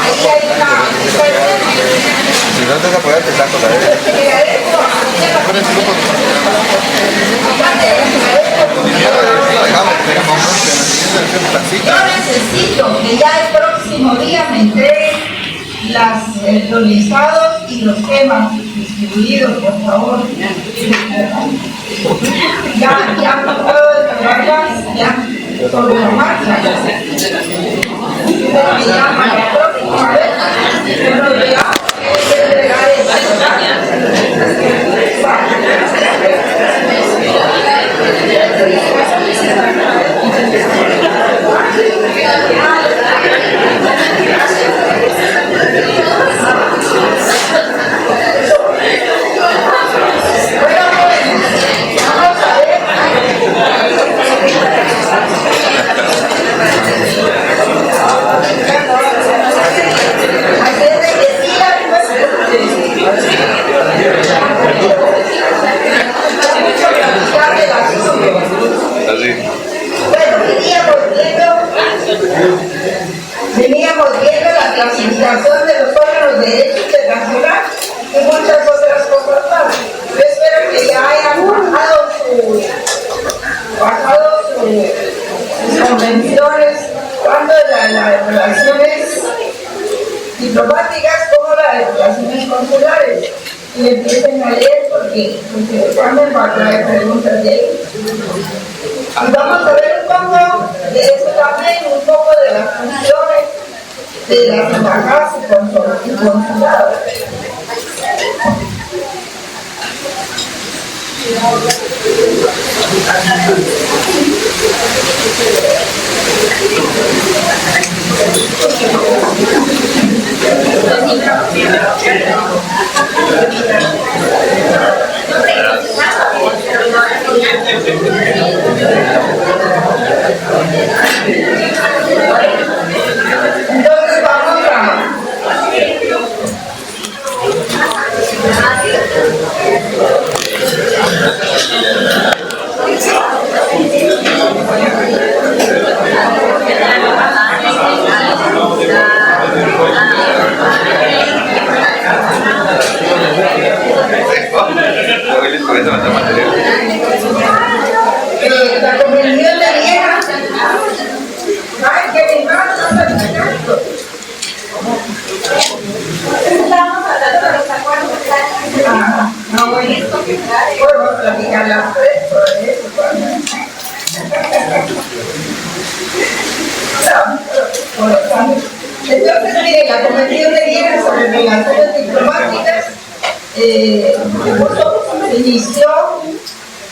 Ahí hay una... Si no te vas a poder, te saco la vez. Yo necesito que ya el próximo día me entreguen los listados y los temas distribuidos, por favor. Ya no puedo entregarlas ya sobre la marcha. Pero me llaman la próxima vez. Pero ya entregar veníamos viendo la clasificación de los órganos de derecho internacional y muchas otras cosas más. Yo espero que ya hayan bajado sus convenciones, tanto de las relaciones diplomáticas como las relaciones consulares, y empiecen a leer porque también va a traer preguntas de ahí. Y vamos a ver un poco de eso también, un poco de las funciones de las embajadas y consulados. Entonces vamos a... La convención de Viena. Ay, que mi hermano no está explicando. Estamos hablando de los acuerdos. No, bueno, podemos platicar las tres sobre eso. Entonces, mire, la Convención de Viena sobre relaciones diplomáticas se inició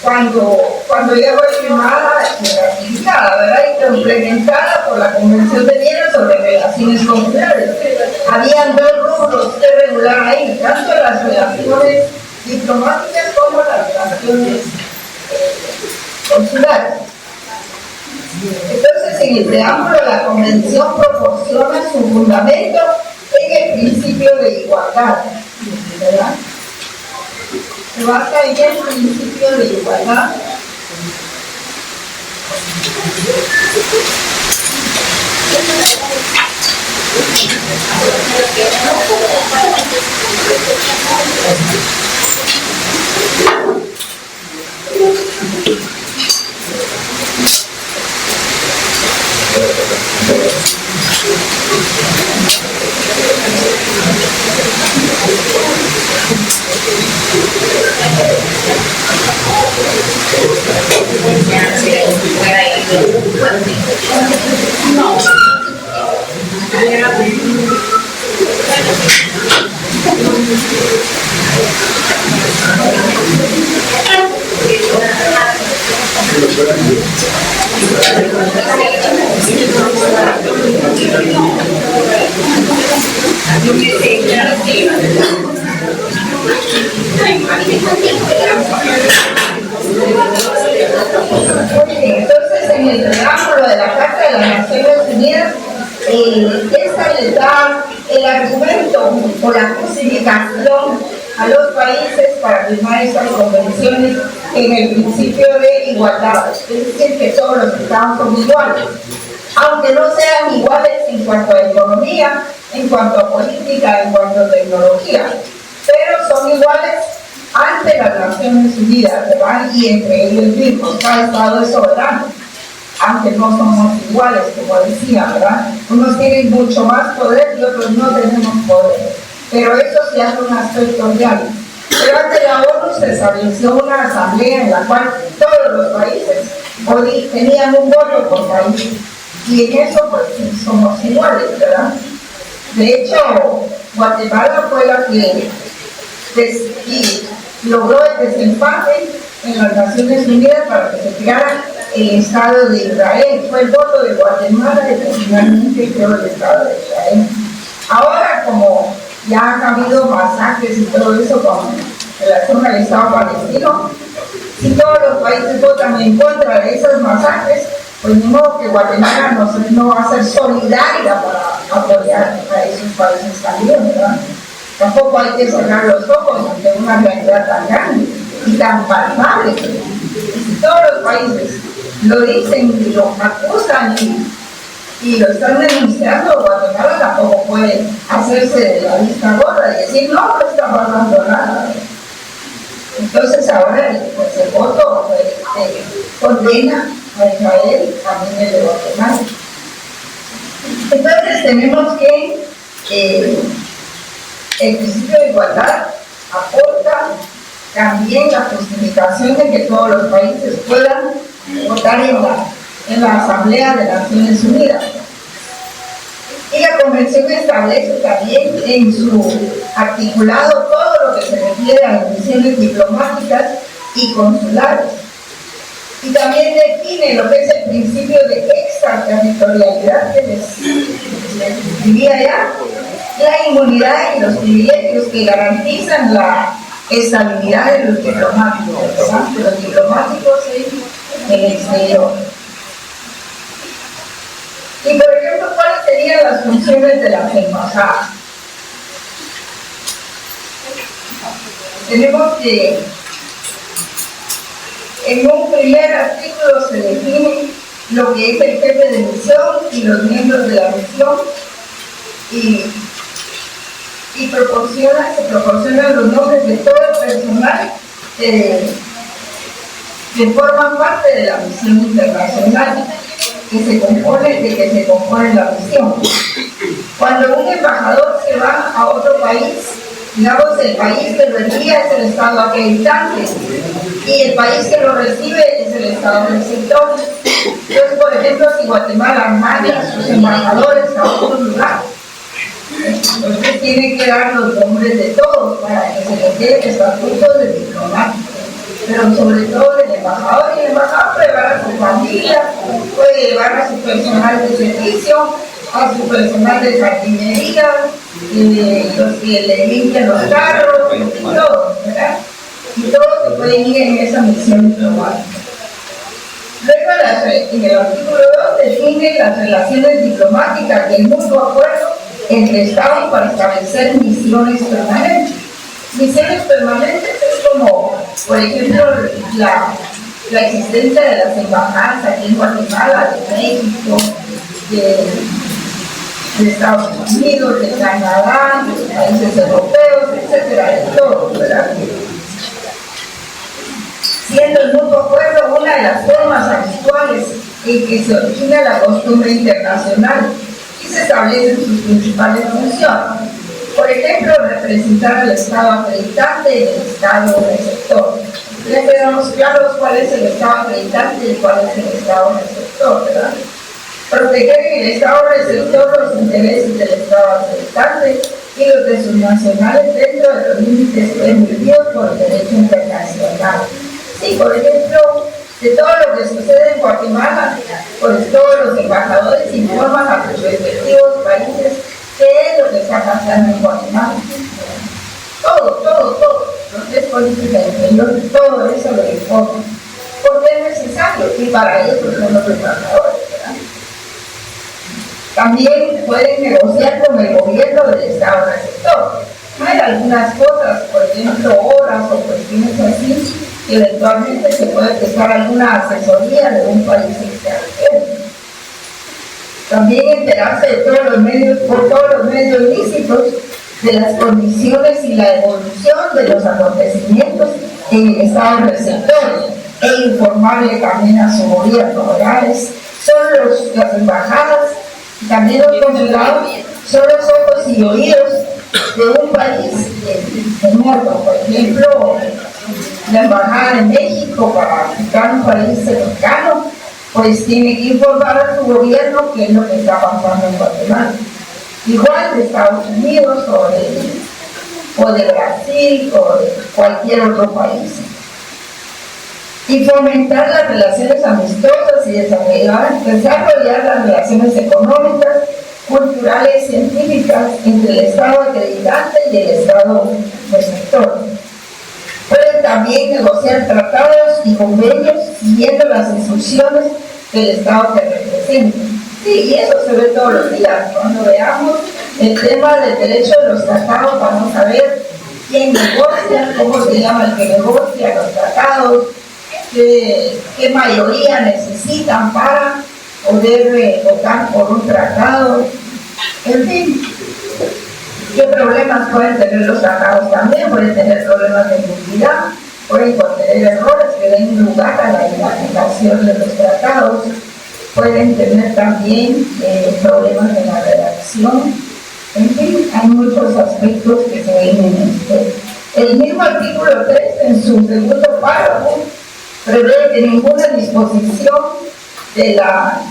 cuando ya fue firmada y ratificada, ¿verdad? Y complementada por la Convención de Viena sobre relaciones consulares. Habían dos rubros que regular ahí, tanto las relaciones diplomáticas como las relaciones consulares. Entonces, en el preámbulo, la Convención proporciona su fundamento en el principio de igualdad, ¿verdad? Se basa en el principio de igualdad. Entonces, en el preámbulo de la Carta de las Naciones Unidas, esta les da el argumento o la justificación a los países para firmar estas convenciones en el principio de igualdad, es decir, que todos los estados son iguales. aunque no sean iguales en cuanto a economía, en cuanto a política, en cuanto a tecnología, pero son iguales ante las Naciones Unidas, ¿verdad? Y entre ellos mismos, cada Estado es soberano, aunque no somos iguales, como decía, ¿verdad? Unos tienen mucho más poder y otros no tenemos poder, pero eso sí hace un aspecto real. Pero ante la ONU se estableció una asamblea en la cual todos los países tenían un voto por país, y en eso pues sí somos iguales, ¿verdad? De hecho, Guatemala fue la que logró el desempate en las Naciones Unidas para que se creara el Estado de Israel. Fue el voto de Guatemala de que finalmente creó el Estado de Israel. Ahora, como ya han habido masacres y todo eso con relación al Estado palestino, si todos los países votan en contra de esas masacres, pues ni modo que Guatemala no va a ser solidaria para apoyar a esos países también, ¿verdad? Tampoco hay que cerrar los ojos ante una realidad tan grande y tan palpable. Si todos los países lo dicen y lo acusan y lo están denunciando, Guatemala tampoco puede hacerse de la vista gorda y decir no está pasando nada. Entonces ahora pues, el voto condena a Israel, también el de Guatemala. Entonces tenemos que el principio de igualdad aporta también la justificación de que todos los países puedan votar en la Asamblea de Naciones Unidas. Y la Convención establece también en su articulado todo lo que se refiere a las misiones diplomáticas y consulares. Y también define lo que es el principio de extraterritorialidad que les escribía ya, la inmunidad y los privilegios que garantizan la estabilidad de los diplomáticos, ¿verdad? De los diplomáticos en el exterior. Y por ejemplo, ¿cuáles serían las funciones de las embajadas? Tenemos que en un primer artículo se define lo que es el jefe de misión y los miembros de la misión y se proporcionan los nombres de todo el personal que forman parte de la misión internacional que se compone la misión. Cuando un embajador se va a otro país, digamos, el país que lo envía es el Estado acreditante y el país que lo recibe es el Estado receptor. Entonces, por ejemplo, si Guatemala manda a sus embajadores a otro lugar, entonces tiene que dar los nombres de todos para que se les dé el estatuto de diplomático, pero sobre todo del embajador, y el embajador puede llevar a su familia, puede llevar a su personal de servicio, a su personal de jardinería, los que le limpian los carros, y todo, ¿verdad? Y todos se pueden ir en esa misión diplomática. Luego, en el artículo 2 define las relaciones diplomáticas y el mutuo acuerdo entre Estados para establecer misiones permanentes. Misiones permanentes es como, por ejemplo, la existencia de las embajadas aquí en Guatemala, de México, de Estados Unidos, de Canadá, de los países europeos, etcétera, de todo, ¿verdad? Siendo el mutuo acuerdo una de las formas habituales en que se origina la costumbre internacional y se establecen sus principales funciones. Por ejemplo, representar al Estado acreditante y el Estado receptor. Ya quedamos claros cuál es el Estado acreditante y cuál es el Estado receptor, ¿verdad? Proteger en el Estado receptor los intereses del Estado acreditante y los de sus nacionales dentro de los límites permitidos por el derecho internacional. Sí, por ejemplo, de todo lo que sucede en Guatemala, pues todos los embajadores informan a sus respectivos países qué es lo que está pasando en Guatemala. Todo. Lo que es política interior, todo eso lo informan. Porque es necesario, y para eso son los embajadores, ¿verdad? También pueden negociar con el gobierno del Estado receptor. Hay algunas cosas, por ejemplo, horas o cuestiones así, y eventualmente se puede prestar alguna asesoría de un país extranjero. También enterarse de todos los medios, por todos los medios lícitos, de las condiciones y la evolución de los acontecimientos en el estado receptor e informarle también a su gobierno, ¿verdad? Son las embajadas, también los consulados, son los ojos y oídos de un país enorme. Por ejemplo, la embajada de México, para aplicar un país cercano, pues tiene que informar a su gobierno qué es lo que está pasando en Guatemala. Igual de Estados Unidos o de Brasil o de cualquier otro país. Y fomentar las relaciones amistosas y desarrollar las relaciones económicas, culturales, científicas entre el Estado acreditante y el Estado receptor. Pueden también negociar tratados y convenios siguiendo las instrucciones del Estado que representen. Sí, y eso se ve todos los días. Cuando veamos el tema del derecho de los tratados, vamos a ver quién negocia, cómo se llama el que negocia los tratados, qué mayoría necesitan para poder votar por un tratado, en fin. ¿Qué problemas pueden tener los tratados también? Pueden tener problemas de movilidad, pueden contener errores que den lugar a la inaplicación de los tratados, pueden tener también problemas en la redacción. En fin, hay muchos aspectos que se ven en este. El mismo artículo 3, en su segundo párrafo, prevé que ninguna disposición de la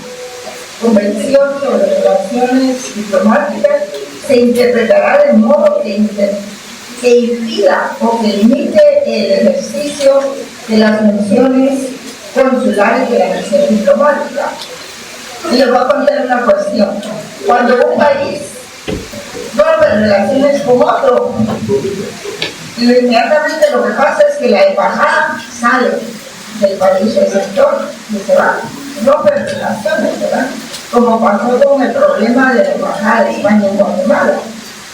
Convención sobre Relaciones Diplomáticas se interpretará de modo que impida o que limite el ejercicio de las funciones consulares de la misión diplomática. Y les voy a contar una cuestión. Cuando un país rompe relaciones con otro, inmediatamente lo que pasa es que la embajada sale del país receptor y se va, rompe relaciones, ¿verdad? Como pasó con el problema de la embajada de España en Guatemala.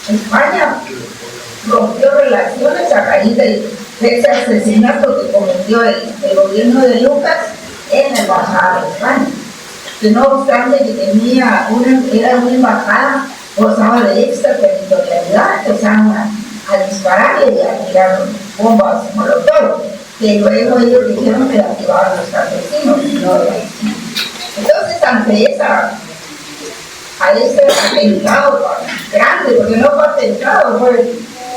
España rompió relaciones a raíz de ese asesinato que cometió el gobierno de Lucas en la embajada de España, que no obstante que era una embajada, gozaba de extraterritorialidad, empezaron a dispararle y a tirar bombas molotov, que luego ellos dijeron que la activaban los campesinos, no los vecinos. Entonces, ante ese atentado grande, porque no fue atentado, fue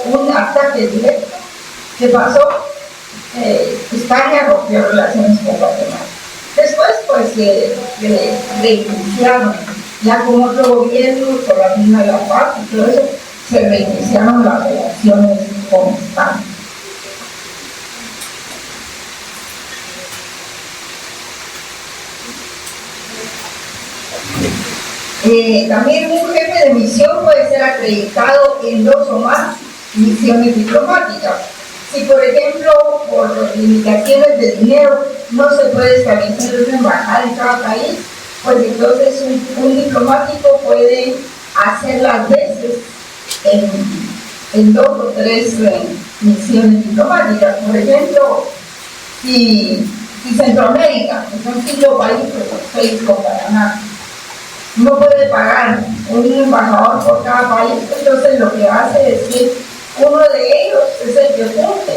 un ataque directo, ¿qué pasó? España rompió relaciones con Guatemala. Después, pues, reiniciaron, ya con otro gobierno, con la misma de la paz y todo eso, se reiniciaron las relaciones con España. También un jefe de misión puede ser acreditado en 2 o más misiones diplomáticas. Si, por ejemplo, por limitaciones de dinero no se puede establecer una embajada en cada país, pues entonces un diplomático puede hacer las veces en 2 o 3 misiones diplomáticas. Por ejemplo, si Centroamérica, que son 5 países, 6 con Panamá, no puede pagar un embajador por cada país, entonces lo que hace es que uno de ellos es el que cumple,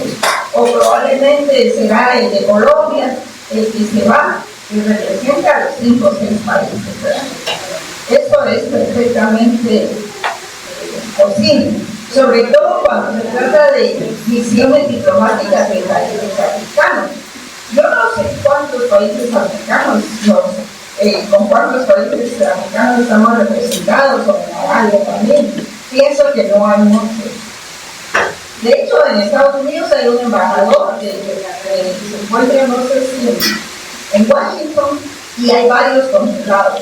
o probablemente será el de Colombia el que se va y representa a los 5 o 6 países, ¿verdad? Esto es perfectamente posible, sobre todo cuando se trata de misiones diplomáticas de países africanos. Yo no sé cuántos países africanos, con cuántos países africanos estamos representados, o en Arabia también. Pienso que no hay muchos. De hecho, en Estados Unidos hay un embajador que se encuentra, no sé si en Washington, y hay varios consulados.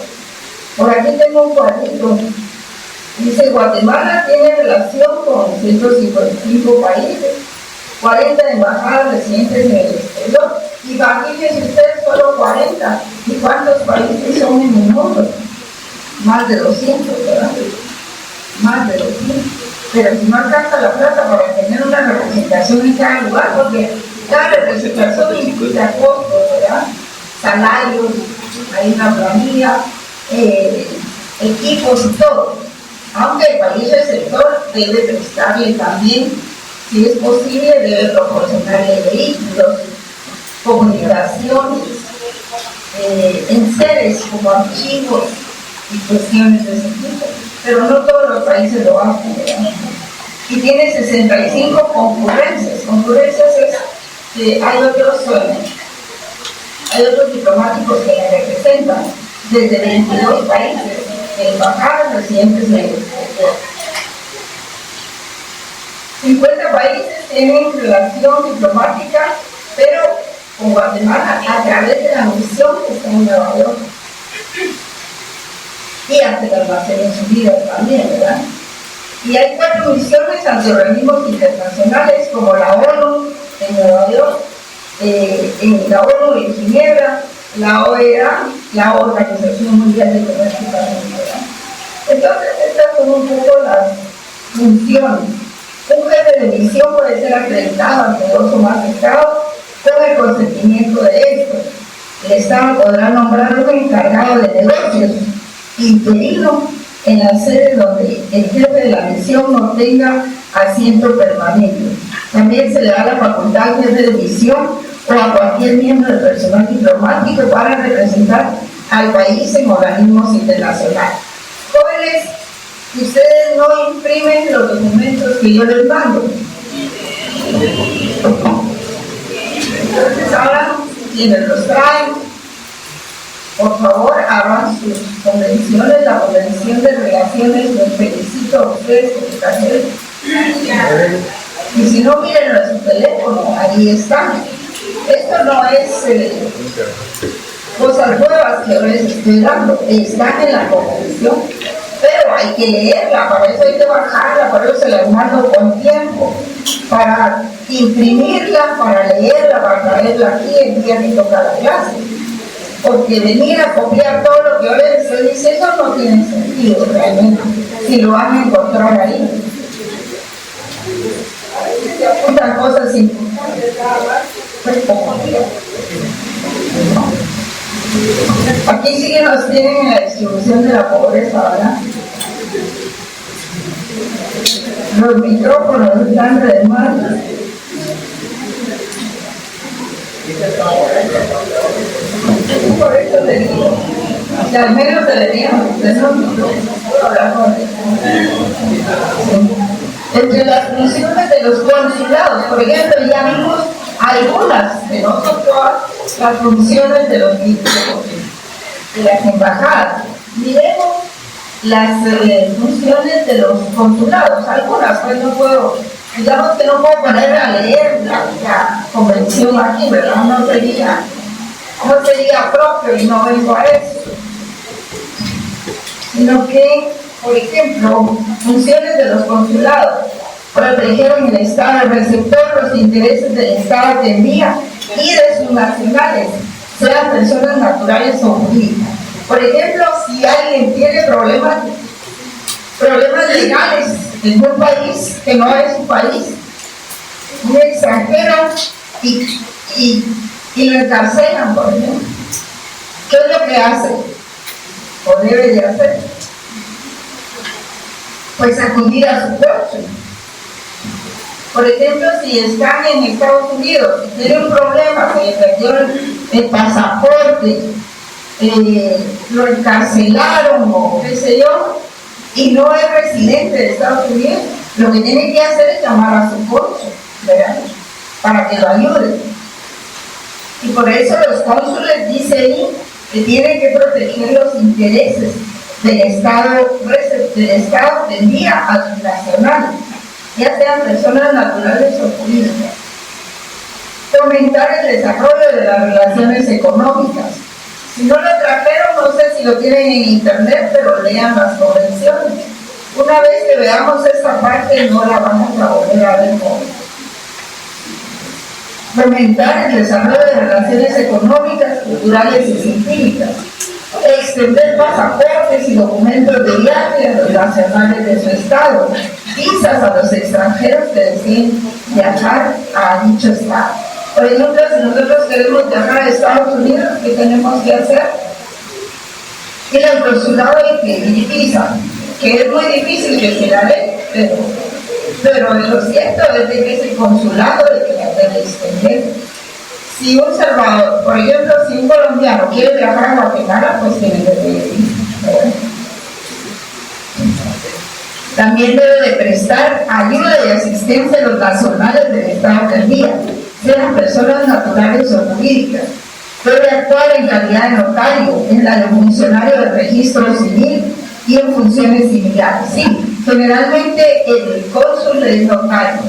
Por aquí tengo un cuadrito. Dice: Guatemala tiene relación con 155 países, 40 embajadas residentes en el exterior. Y imagínense ustedes, solo 40. ¿Y cuántos países son en el mundo? Más de 200, ¿verdad? Más de 200. Pero si no alcanza la plata para tener una representación en cada lugar, porque cada representación implica costos, ¿verdad? Salarios, hay una planilla, equipos y todo. Aunque el país receptor debe prestarle también, si es posible, debe proporcionarle vehículos, comunicaciones, enseres como archivos y cuestiones de ese tipo. Pero no todos los países lo hacen, ¿verdad? Y tiene 65 concurrencias. Concurrencias es que hay otros diplomáticos que la representan desde 22 países, embajadas, residentes en el extranjero. 50 países tienen relación diplomática, pero con Guatemala a través de la misión que está en Nueva York. Y ante las Naciones Unidas también, ¿verdad? Y hay 4 misiones ante organismos internacionales como la ONU en Nueva York, en la ONU en Ginebra, la OEA, la Organización Mundial de Comercio también, ¿verdad? Entonces, estas son un poco las funciones. Un jefe de misión puede ser acreditado ante 2 o más estados con el consentimiento de estos. El estado podrá nombrar un encargado de negocios interino en la sede donde el jefe de la misión no tenga asiento permanente. También se le da la facultad al jefe de misión o a cualquier miembro del personal diplomático para representar al país en organismos internacionales. Jóvenes, ustedes no imprimen los documentos que yo les mando. Entonces ahora, quienes los traen, por favor, hagan sus convenciones, la convención de relaciones, los felicito a ustedes por estar ahí. Y si no, miren a su teléfono, ahí están. Esto no es cosas nuevas que yo les estoy dando, están en la convención, pero hay que leerla, para eso hay que bajarla, para eso se las mando con tiempo, para imprimirla, para leerla, para traerla aquí el día que toca la clase. Porque venir a copiar todo lo que yo les estoy diciendo no tiene sentido realmente, si lo van a encontrar ahí. Se apuntan cosas importantes, pues poco. Aquí sí que nos tienen en la distribución de la pobreza, ¿verdad? Los micrófonos están de más. Por eso le digo, que al menos deberíamos tener un micrófono, puedo hablar con él. Entre las funciones de los consulados, por ejemplo, ya vimos algunas, de no son todas, las funciones de los diplomáticos, de las embajadas. Miremos las funciones de los consulados, algunas, pues no puedo, digamos que no puedo poner a leer la convención aquí, ¿verdad? No sería propio y no vengo a eso, sino que, por ejemplo, funciones de los consulados, proteger en el estado receptor los intereses del estado de envía y de sus nacionales, sean personas naturales o jurídicas. Por ejemplo, si alguien tiene problemas legales en un país que no es su país, un extranjero, y lo encarcelan, por ejemplo, ¿qué es lo que hace? ¿O debe de hacer? Pues acudir a su corte. Por ejemplo, si están en Estados Unidos y tienen un problema, se le perdió el pasaporte, lo encarcelaron o qué sé yo, y no es residente de Estados Unidos, lo que tiene que hacer es llamar a su cónsul, ¿verdad? Para que lo ayude. Y por eso los cónsules dicen ahí que tienen que proteger los intereses del Estado de envía a sus nacionales, ya sean personas naturales o jurídicas. Fomentar el desarrollo de las relaciones económicas. Si no lo trajeron, no sé si lo tienen en internet, pero lean las convenciones. Una vez que veamos esta parte, no la vamos a volver a ver con. Fomentar el desarrollo de relaciones económicas, culturales y científicas. Extender pasaportes y documentos de viaje a los nacionales de su estado. Visas a los extranjeros que deseen viajar a dicho estado. Por ejemplo, si nosotros queremos viajar a Estados Unidos, ¿qué tenemos que hacer? y el consulado que utiliza, que es muy difícil que se la dé, pero lo cierto es de que es el consulado el que la debe extender. Si un Salvador, por ejemplo, si un colombiano quiere viajar a Guatemala, pues tiene que pedir. También debe de prestar ayuda y asistencia a los nacionales del Estado que envía, sean personas naturales o jurídicas. Debe actuar en calidad de notario, en la de funcionario del registro civil y en funciones similares. Sí, generalmente el cónsul es notario,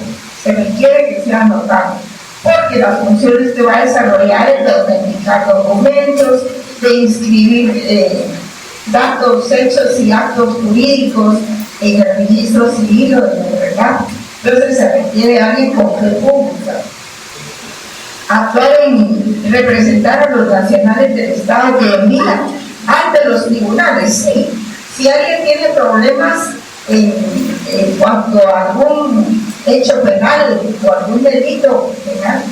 se requiere que sea notario, porque las funciones que va a desarrollar es de autenticar documentos, de inscribir datos, hechos y actos jurídicos en el registro civil o en el relato. Entonces se requiere a alguien con fe pública. Actuar en representar a los nacionales del Estado que envía ante los tribunales, sí. Si alguien tiene problemas en cuanto a algún hecho penal o algún delito penal,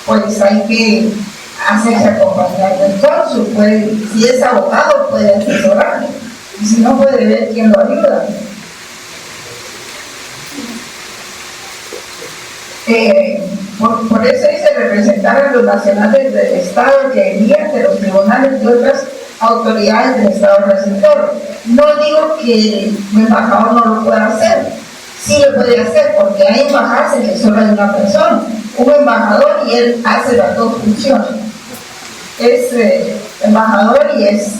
pues hay que hacerse acompañar del cónsul. Si es abogado, puede asesorarle, y si no, puede ver quién lo ayuda. Por eso dice representar a los nacionales del Estado que envían ante los tribunales y otras autoridades del Estado receptor. No digo que el embajador no lo pueda hacer, sí lo puede hacer, porque hay embajadas en que solo hay una persona, un embajador, y él hace las dos funciones. Es embajador y es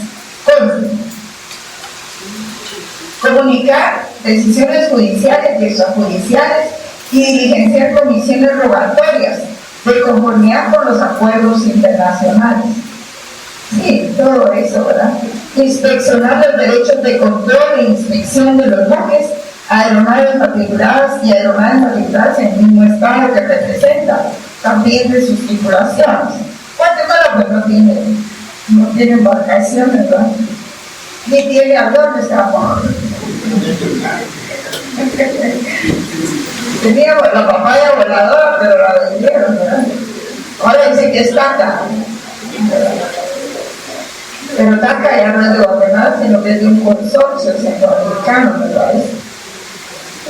cónsul. Comunicar decisiones judiciales y extrajudiciales y diligenciar comisiones rogatorias de conformidad con los acuerdos internacionales. Sí, todo eso, ¿verdad? Inspeccionar los derechos de control e inspección de los buques, aeronaves matriculadas y aeronaves matriculadas en el mismo estado que representa, también de sus tripulaciones. Guatemala pues no tiene embarcaciones, ¿verdad? Ni tiene aviones tampoco. Tenía la papaya voladora, pero la vendieron, ¿verdad? Ahora dice que es TACA, pero TACA ya no es de Guatemala, sino que es de un consorcio centroamericano, me parece.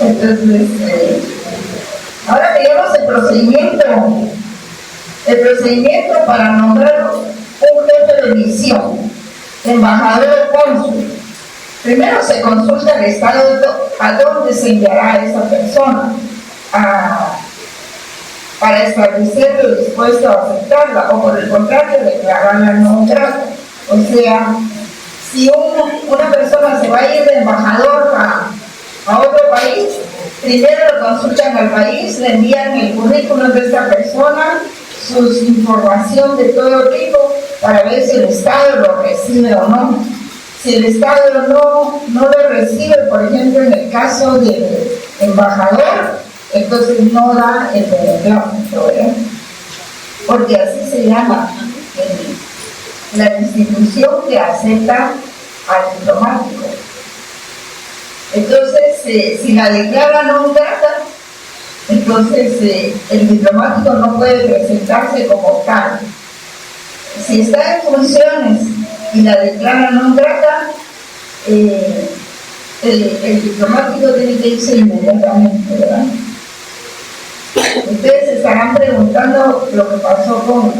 Entonces, ahora veamos el procedimiento para nombrar un jefe de misión, embajador o cónsul. Primero se consulta al Estado a dónde se enviará a esa persona para establecerlo dispuesto a aceptarla, o por el contrario, declararla no grata. O sea, si una persona se va a ir de embajador a otro país, primero lo consultan al país, le envían el currículum de esta persona, su información de todo tipo, para ver si el Estado lo recibe o no. Si el Estado no lo recibe, por ejemplo, en el caso del embajador, entonces no da el beneplácito, ¿verdad? Porque así se llama la institución que acepta al diplomático. Entonces, si la declara no grata, entonces el diplomático no puede presentarse como tal. Si está en funciones y la declara no grata, el diplomático tiene que irse inmediatamente, ¿verdad? Ustedes se estarán preguntando lo que pasó con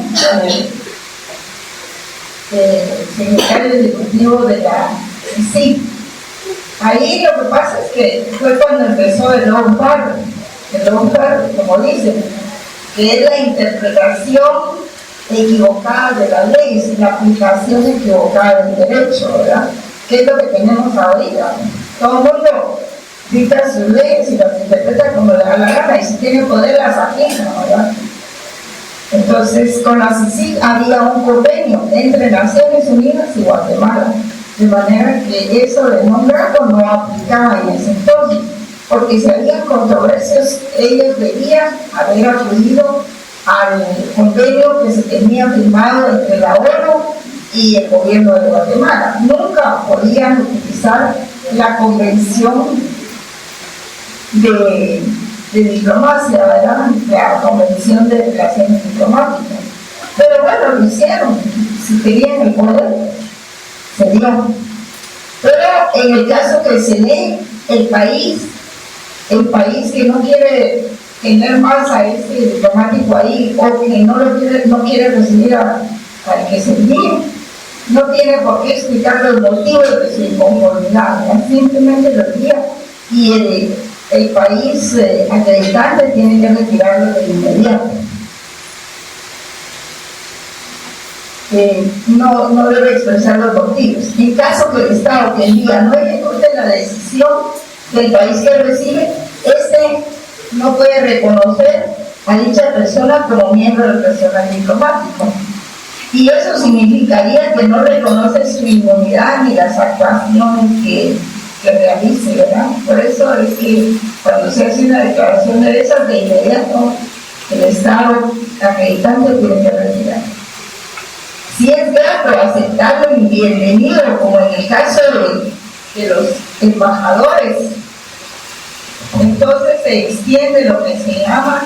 el secretario ejecutivo de la CICIG. Ahí lo que pasa es que fue cuando empezó el lawfare, como dicen, que es la interpretación equivocada de las leyes, la aplicación equivocada del derecho, ¿verdad? ¿Qué es lo que tenemos ahorita? Todo el mundo dicta sus leyes y las interpreta como le da la gana, y si tiene poder las aplica, ¿verdad? Entonces, con la CICIG había un convenio entre Naciones Unidas y Guatemala, de manera que eso de no grato no aplicaba en ese entonces, porque si había controversias, ellos debían haber acudido al convenio que se tenía firmado entre la ONU y el gobierno de Guatemala. Nunca podían utilizar la convención de diplomacia, ¿verdad? La convención de relaciones diplomáticas. Pero bueno, lo hicieron. Si tenían el poder, se dio. en el caso que se dé, el país que no quiere tener más a ese diplomático ahí o que no quiere recibir al que se envíe, no tiene por qué explicar los motivos de su inconformidad, ¿no? Simplemente lo envía y el país acreditante tiene que retirarlo de inmediato. No debe expresar los motivos. En caso que el Estado que envía no ejecute la decisión del país que recibe, este no puede reconocer a dicha persona como miembro del personal diplomático. Y eso significaría que no reconoce su inmunidad ni las actuaciones que realice, ¿verdad? Por eso es que cuando se hace una declaración de esas, de inmediato el Estado acreditante tiene que retirar. Si es grato aceptarlo y bienvenido, como en el caso de los embajadores, entonces se extiende lo que se llama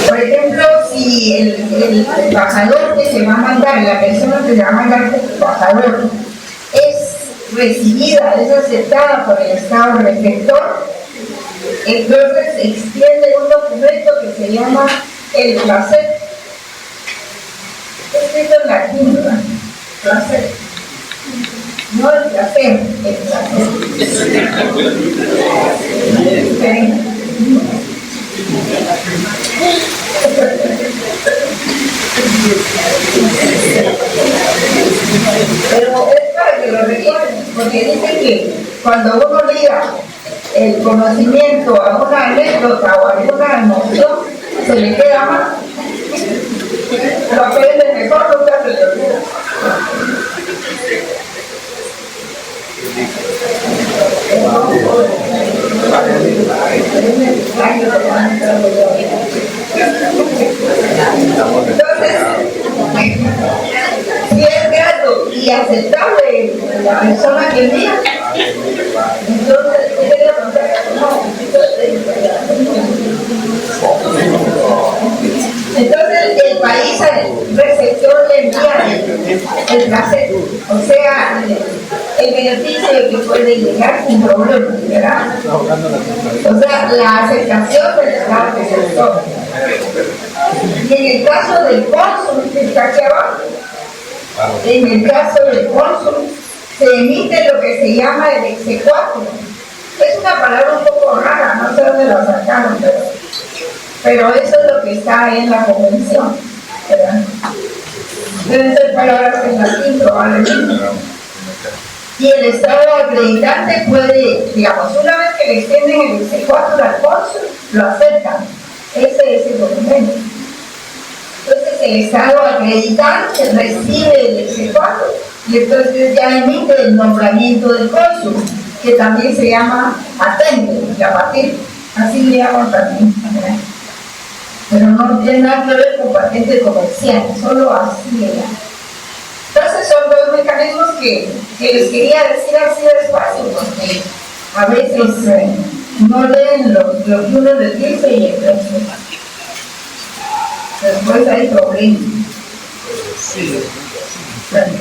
por ejemplo, si el embajador que se va a mandar, la persona que se va a mandar como embajador, es recibida, es aceptada por el Estado receptor, entonces se extiende un documento que se llama el placer. Escrito en latín, ¿verdad? Placer. No el placer, el placer. Pero es para que lo recuerden, porque dice que cuando uno diga el conocimiento a una anécdota o a alguna emoción, se le queda más. Lo aprende mejor, nunca se le olvida. Entonces, si es grato y aceptable la persona que envía, entonces, entonces el país receptor le envía el placer, o sea, el beneficio de que puede llegar sin problema, ¿verdad? O sea, la aceptación del Estado receptor. Y en el caso del cónsul, que está aquí abajo, en el caso del cónsul, se emite lo que se llama el exequatur. Es una palabra un poco rara, no sé dónde la sacaron, pero eso es lo que está en la convención, ¿verdad? Deben ser palabras en latín probablemente. Y el Estado acreditante puede, digamos, una vez que le extienden el exequatur al cónsul, lo aceptan. Ese es el documento. Entonces el Estado acreditante recibe el exequatur y entonces ya emite el nombramiento del cónsul. que también se llama atende, abatir, así le llaman también. Pero no tiene nada que ver con patente comercial, solo así le llaman. Entonces son dos mecanismos que les quería decir así despacio, porque a veces no leen lo que uno les dice y entonces después hay problemas. Bueno,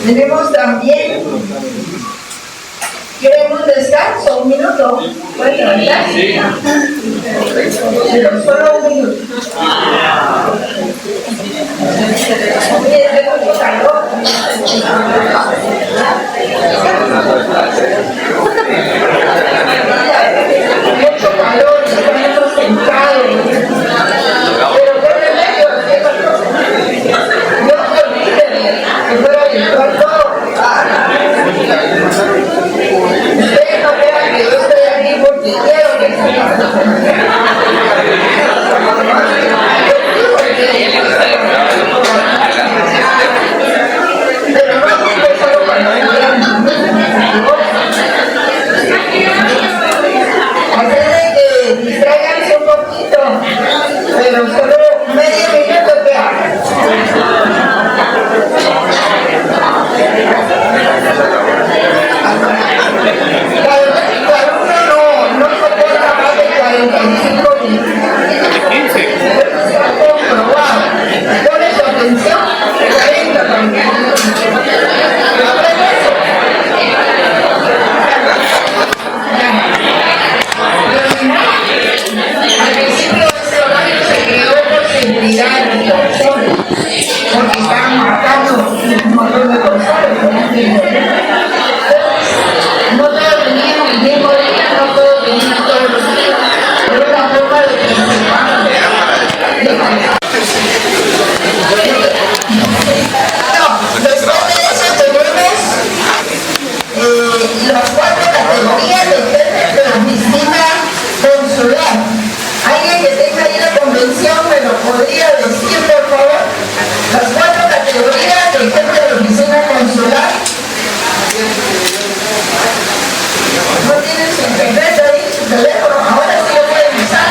tenemos también, ¿queremos descanso? ¿Un minuto? ¿Pueden levantar? Sí. Pero solo un minuto. Tengo mucho calor. Mucho calor, estamos sentados. Pero qué remedio, yo me olvidé que fuera virtual todo. Ustedes no crean que yo estoy aquí porque quiero que estén. Pero no digo solo cuando quieran. Hacer de que distraiganse un poquito, pero solo medio minuto que hagan. Cada uno no soporta más de 45 minutos. Está comprobado. Pone su atención 40 minutos. Al principio ese horario se creó por seguridad de las personas, porque estaban matando un montón de personas. No todos tenían el mismo día, no todos tenían todos los días, pero una forma de preservar. Después de eso tenemos las 4 categorías de la oficina consular. Alguien que tenga ahí la convención me lo podría decir, por favor. Las 4 categorías de jefe de la oficina consular. No tienen su internet ahí, su teléfono, ahora sí lo pueden usar.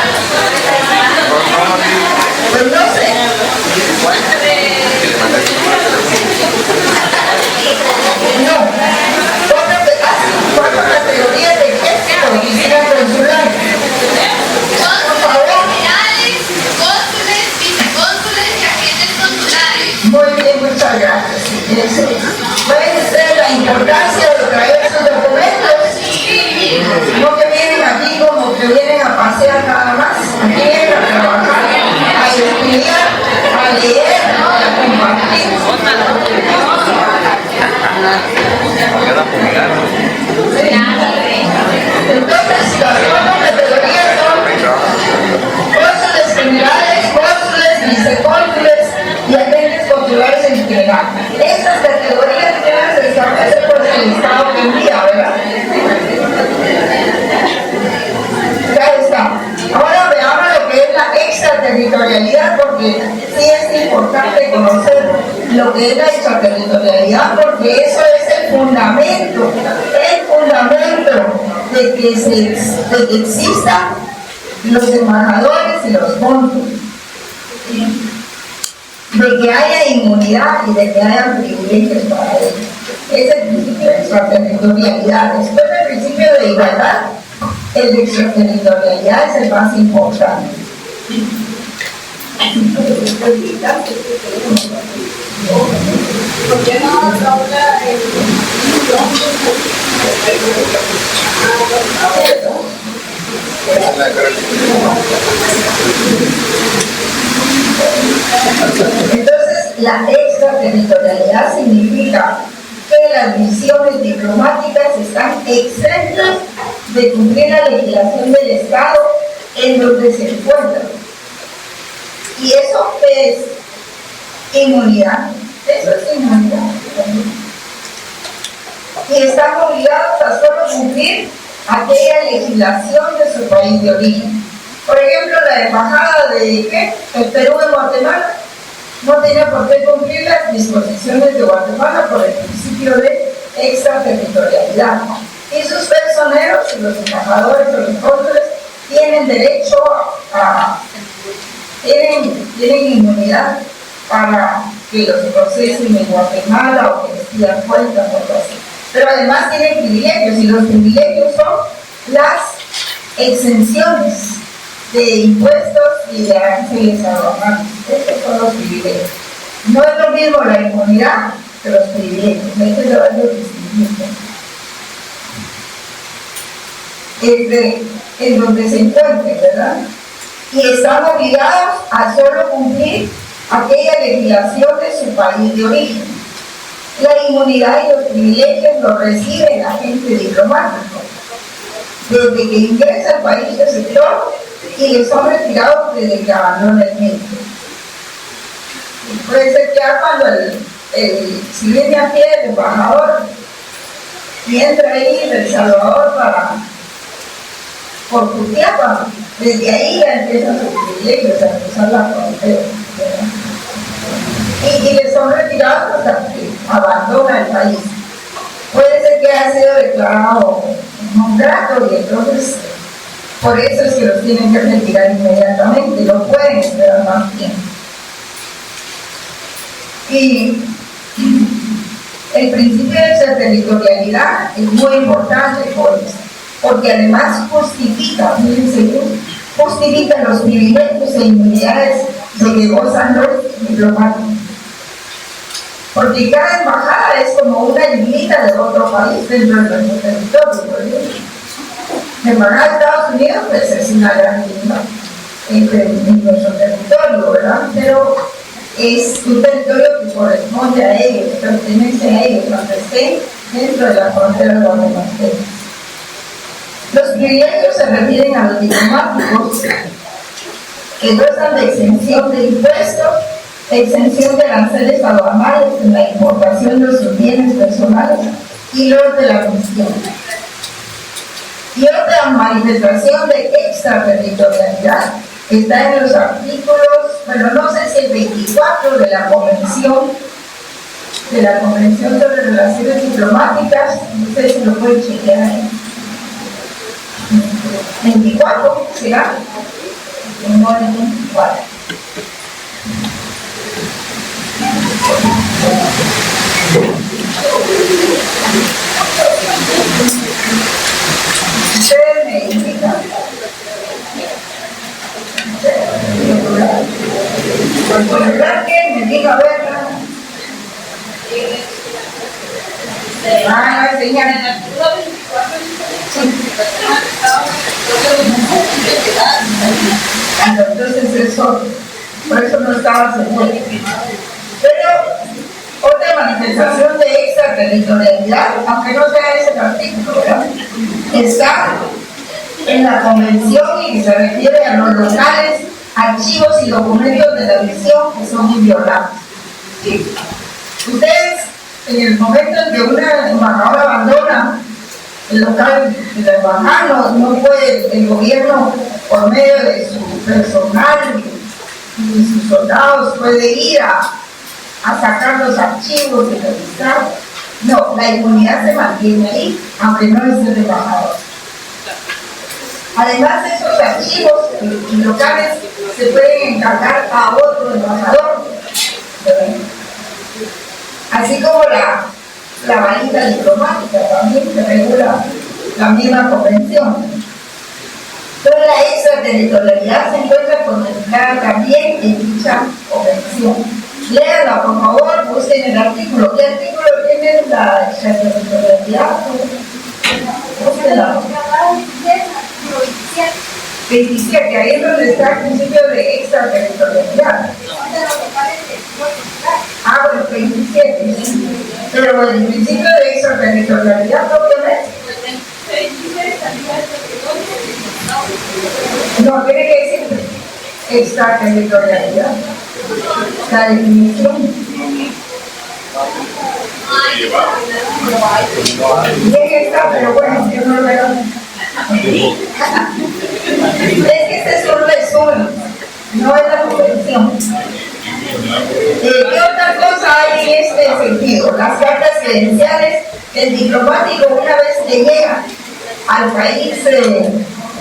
Pues no sé. No. 4 categorías de jefe de la oficina consular. Por favor. Cónsules, vicecónsules y agentes consulares. Muy bien, muchas gracias. Pueden ser la importancia de traer sus documentos. No que vienen aquí como que vienen a pasear nada más. Aquí vienen a trabajar, a estudiar, a leer, a compartir. Entonces, las 4 categorías son cónsules generales, cónsules, vicecónsules y agentes consulares en general. Estas categorías se establecen por el Estado que envía, ¿verdad? Ya está. Ahora veamos lo que es la extraterritorialidad, porque sí es importante conocer lo que es la extraterritorialidad, porque eso es el fundamento de que existan los embajadores y los cónsules, de que haya inmunidad y de que haya privilegios para ellos. Es el principio de extraterritorialidad. Después del principio de igualdad, el de extraterritorialidad es el más importante. ¿Por qué no habla Entonces, la extraterritorialidad significa que las misiones diplomáticas están exentas de cumplir la legislación del Estado en donde se encuentran. Y eso es inmunidad. Eso es inmunidad. Y están obligados a solo cumplir aquella legislación de su país de origen. Por ejemplo, la embajada de Perú en Guatemala no tenía por qué cumplir las disposiciones de Guatemala por el principio de extraterritorialidad. Y sus personeros, los embajadores o los cónsules, tienen derecho tienen inmunidad para que los procesen en Guatemala o que les pidan cuentas o algo así. Pero además tienen privilegios, y los privilegios son las exenciones de impuestos y de aranceles aduanales. Estos son los privilegios. No es lo mismo la inmunidad que los privilegios. Hay que saberlo distinguir. En donde se encuentren, ¿verdad? Y están obligados a solo cumplir aquella legislación de su país de origen. La inmunidad y los privilegios los recibe el agente diplomático desde que ingresa al país receptor y les son retirados desde que abandona el México. Puede ser que ya cuando si viene a pie el embajador y entra ahí de El Salvador por Jutiapa, desde ahí ya empiezan sus privilegios a cruzar la frontera, y les son retirados hasta que abandona el país. Puede ser que haya sido declarado non grato, y entonces por eso es que los tienen que retirar inmediatamente, no pueden esperar más tiempo. Y el principio de extraterritorialidad es muy importante por eso, porque además justifica los privilegios e inmunidades de que gozan los diplomáticos. Porque cada embajada es como una islita de otro país dentro de nuestro territorio. Por ejemplo, la embajada de Estados Unidos pues es una gran isla en nuestro territorio, ¿verdad? Pero es un territorio que corresponde a ellos, que pertenece a ellos, aunque estén dentro de la frontera guatemalteca. Los privilegios se refieren a los diplomáticos que gozan de exención de impuestos, exención de aranceles aduanales en la importación de sus bienes personales y los de la misión. Y otra manifestación de extraterritorialidad está en los artículos, bueno, no sé si el 24 de la Convención sobre Relaciones Diplomáticas, no sé si lo pueden chequear ahí. 24, ¿será? No, el 24. Ustedes me indican. Por verdad que me diga, a ver, a enseñar en el entonces eso, por eso no estaba seguro. Pero otra manifestación de extraterritorialidad, aunque no sea ese el artículo, ¿verdad?, está en la convención y se refiere a los locales, archivos y documentos de la misión que son inviolables. Ustedes, en el momento en que una embajadora abandona el local de la embajada, no puede el gobierno, por medio de su personal y sus soldados, puede ir a sacar los archivos y revisar. No, la inmunidad se mantiene ahí, aunque no es el embajador. Además, esos archivos y locales se pueden encargar a otro embajador, así como la varita diplomática también que regula la misma convención. Pero la extraterritorialidad se encuentra contemplada también en dicha convención. Léanla, por favor, busquen el artículo. ¿Qué artículo tiene la extraterritorialidad? Búsquenla. 27, ahí es donde está el principio de extraterritorialidad. Ah, bueno, 27. Pero el principio de extraterritorialidad propiamente. No, tiene que decir extraterritorialidad. La definición. Bien está, pero bueno, yo no lo veo. Es que este es un resumen, no es la convención. ¿Qué otra cosa hay en este sentido? Las cartas credenciales El diplomático, una vez que llega al país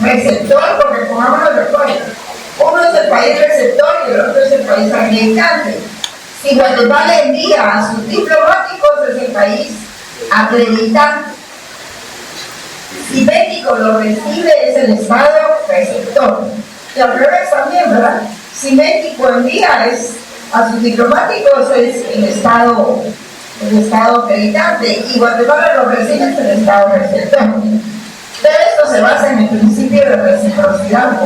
receptor, porque pongámoslo de acuerdo, uno es el país receptor y el otro es el país acreditante. Si Guatemala envía a sus diplomáticos, es el país acreditante. Si México lo recibe, es el Estado receptor. Y al revés también, ¿verdad? Si México envía a sus diplomáticos, es el Estado acreditante, y Guatemala lo recibe, es el Estado receptor. Pero esto se basa en el principio de reciprocidad,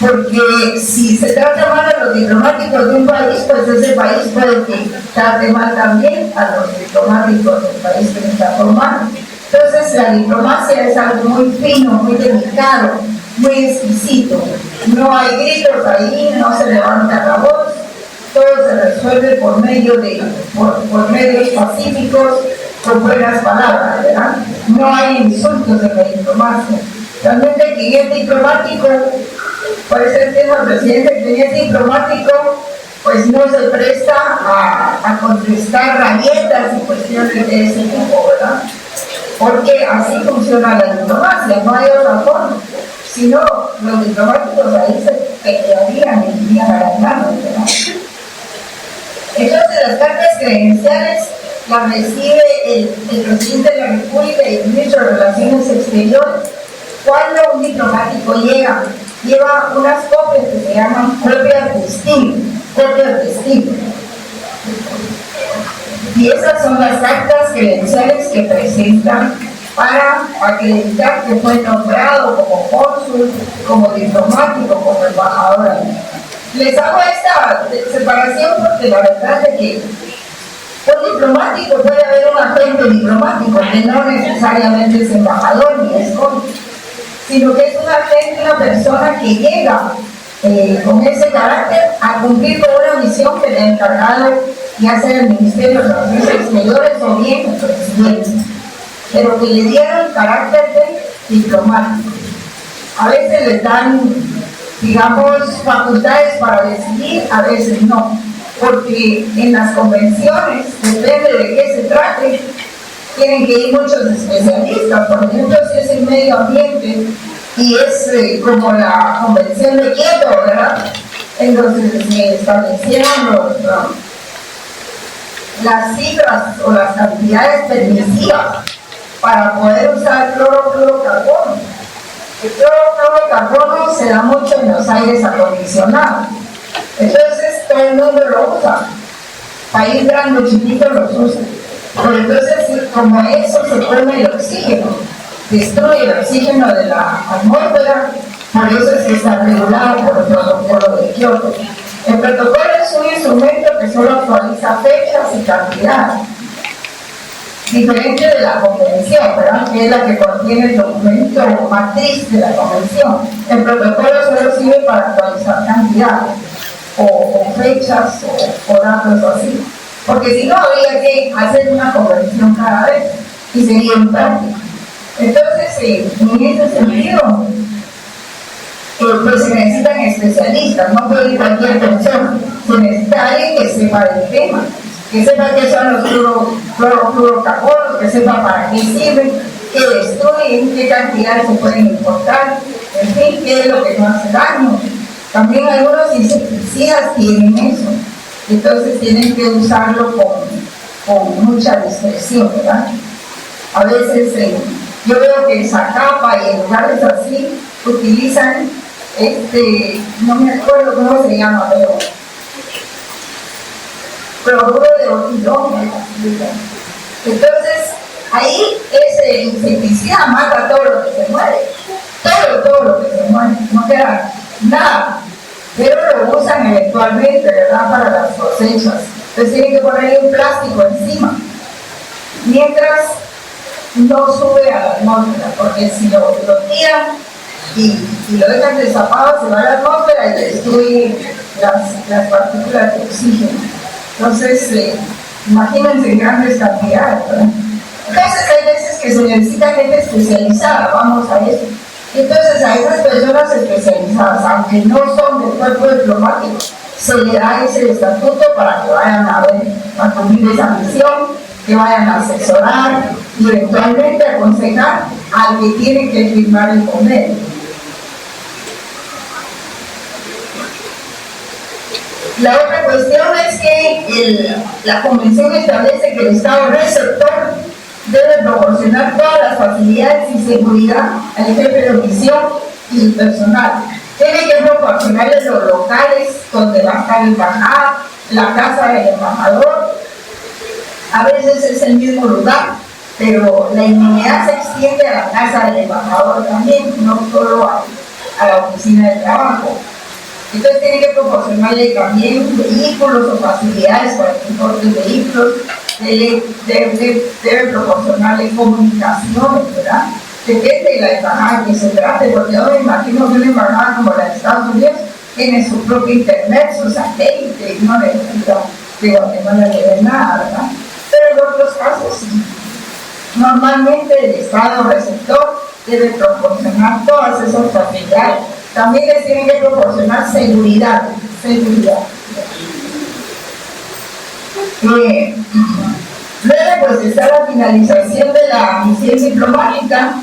porque si se trata mal a los diplomáticos de un país, pues ese país puede que trate mal también a los diplomáticos del país que está formando. Entonces la diplomacia es algo muy fino, muy delicado, muy exquisito. No hay gritos ahí, no se levanta la voz, todo se resuelve por medios pacíficos, con buenas palabras, ¿verdad? No hay insultos en la diplomacia. Realmente quien es diplomático, por eso entiendo al presidente, quien es diplomático, pues no se presta a contestar rabietas y cuestiones de ese tipo, ¿verdad? Porque así funciona la diplomacia, no hay otra forma. Si no, los diplomáticos ahí se pelearían y irían ganando, ¿verdad? Entonces las cartas credenciales las recibe el presidente de la República y el ministro de Relaciones Exteriores. Cuando un diplomático lleva unas copias que se llaman copias de estilo. Y esas son las actas credenciales que presentan para acreditar que fue nombrado como cónsul, como diplomático, como embajador. Les hago esta separación porque la verdad es que un diplomático puede haber un agente diplomático que no necesariamente es embajador ni es cónsul, sino que es un agente, una persona que llega con ese carácter a cumplir con una misión que le ha encargado, ya sea el Ministerio de Relaciones Exteriores o bien el presidente, pero que le dieron carácter de diplomático. A veces les dan, digamos, facultades para decidir, a veces no, porque en las convenciones, depende de qué se trate, tienen que ir muchos especialistas. Por ejemplo, si es el medio ambiente y es como la Convención de Kioto, ¿verdad? Entonces se establecieron las cifras o las cantidades permisivas para poder usar clorofluorocarbono. El clorofluorocarbono se da mucho en los aires acondicionados. Entonces todo el mundo lo usa. País grande o chiquito los usa. Pero entonces, como eso se come el oxígeno, destruye el oxígeno de la atmósfera, por eso es que está regulado por el protocolo de Kioto. El protocolo es un instrumento que solo actualiza fechas y cantidades, diferente de la convención, ¿verdad? Que es la que contiene el documento matriz de la convención. El protocolo solo sirve para actualizar cantidades, o fechas, o datos así. Porque si no, habría que hacer una convención cada vez y sería impráctico. Entonces, en ese sentido, pues se necesitan especialistas, no puede ir cualquier persona. Se necesita alguien que sepa del tema, que sepa qué son los clorofluorocarbonos, que sepa para qué sirven, qué destruyen, qué cantidades se pueden importar, en fin, qué es lo que no hace daño. También algunos insecticidas tienen eso. Entonces tienen que usarlo con mucha discreción, ¿verdad? A veces yo veo que en Zacapa y en lugares así utilizan no me acuerdo cómo se llama, pero cloruro de orquidón. Entonces ahí ese insecticida mata todo lo que se muere, todo lo que se muere, no queda nada. Pero lo usan eventualmente, ¿verdad?, para las cosechas. Entonces tienen que ponerle un plástico encima, mientras no sube a la atmósfera, porque si lo tiran y lo dejan destapado, se va a la atmósfera y destruye las partículas de oxígeno. Entonces, imagínense en grandes cantidades, ¿verdad? Entonces hay veces que se necesita gente especializada, vamos a eso. Entonces a esas personas especializadas, aunque no son del cuerpo diplomático, se le da ese estatuto para que vayan a cumplir esa misión, que vayan a asesorar y eventualmente aconsejar al que tiene que firmar el convenio. La otra cuestión es que la convención establece que el Estado receptor debe proporcionar todas las facilidades y seguridad al jefe de misión y su personal. Tiene que proporcionarles los locales donde va a estar la embajada, la casa del embajador. A veces es el mismo lugar, pero la inmunidad se extiende a la casa del embajador también, no solo a la oficina de trabajo. Entonces tiene que proporcionarle también vehículos o facilidades para el transporte de vehículos, debe proporcionarle comunicaciones, ¿verdad? Depende de la embajada que se trate, porque yo me imagino que una embajada como la de Estados Unidos tiene su propio internet, su satélite, y no necesita de Guatemala de nada, ¿verdad? Pero en otros casos sí. Normalmente el Estado receptor debe proporcionar todas esas facilidades. También les tienen que proporcionar seguridad. Luego pues está la finalización de la misión diplomática.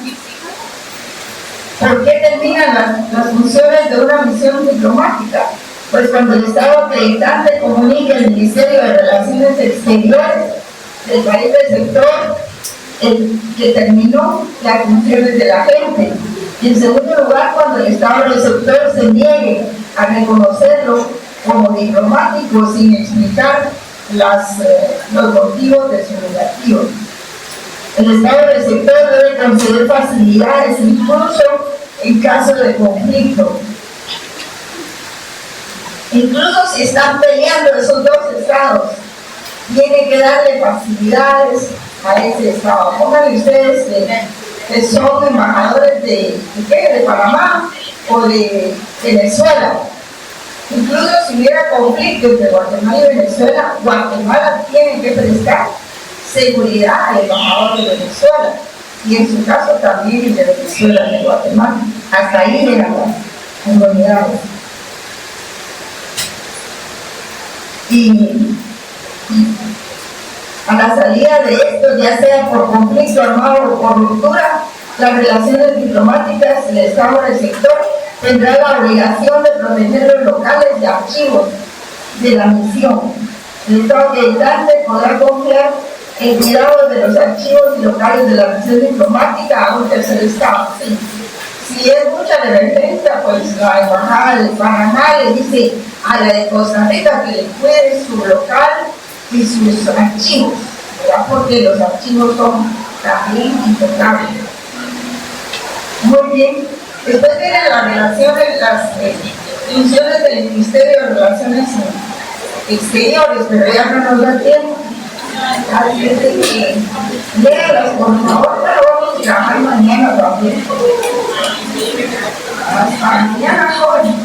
¿Por qué terminan las funciones de una misión diplomática? Pues cuando el Estado acreditante comunica al Ministerio de Relaciones Exteriores del país receptor que terminó las funciones de la gente. Y en segundo lugar, cuando el Estado receptor se niegue a reconocerlo como diplomático sin explicar los motivos de su negativo. El Estado receptor debe conceder facilidades incluso en caso de conflicto. Incluso si están peleando esos dos estados, tiene que darle facilidades a ese estado. Pónganle ustedes que son embajadores de Panamá o de Venezuela. Incluso si hubiera conflicto entre Guatemala y Venezuela, Guatemala tiene que prestar seguridad al embajador de Venezuela, y en su caso también el de Venezuela de Guatemala. Hasta ahí llegan las unidades. Y a la salida de esto, ya sea por conflicto armado o por ruptura, las relaciones diplomáticas del Estado receptor tendrá la obligación de proteger los locales de archivos de la misión. El Estado acreditante podrá confiar el cuidado de los archivos y locales de la misión diplomática a un tercer Estado. ¿Sí? Si es mucha la emergencia, pues la embajada de Panamá le dice a la de Costa Rica que le cuide su local y sus archivos, ¿verdad? Porque los archivos son también intocables. Muy bien. Después vienen las relaciones, las funciones del Ministerio de Relaciones Exteriores, pero ya no nos da tiempo. Así es de que léalas, por favor, pero vamos a trabajar mañana también. Hasta mañana, joven.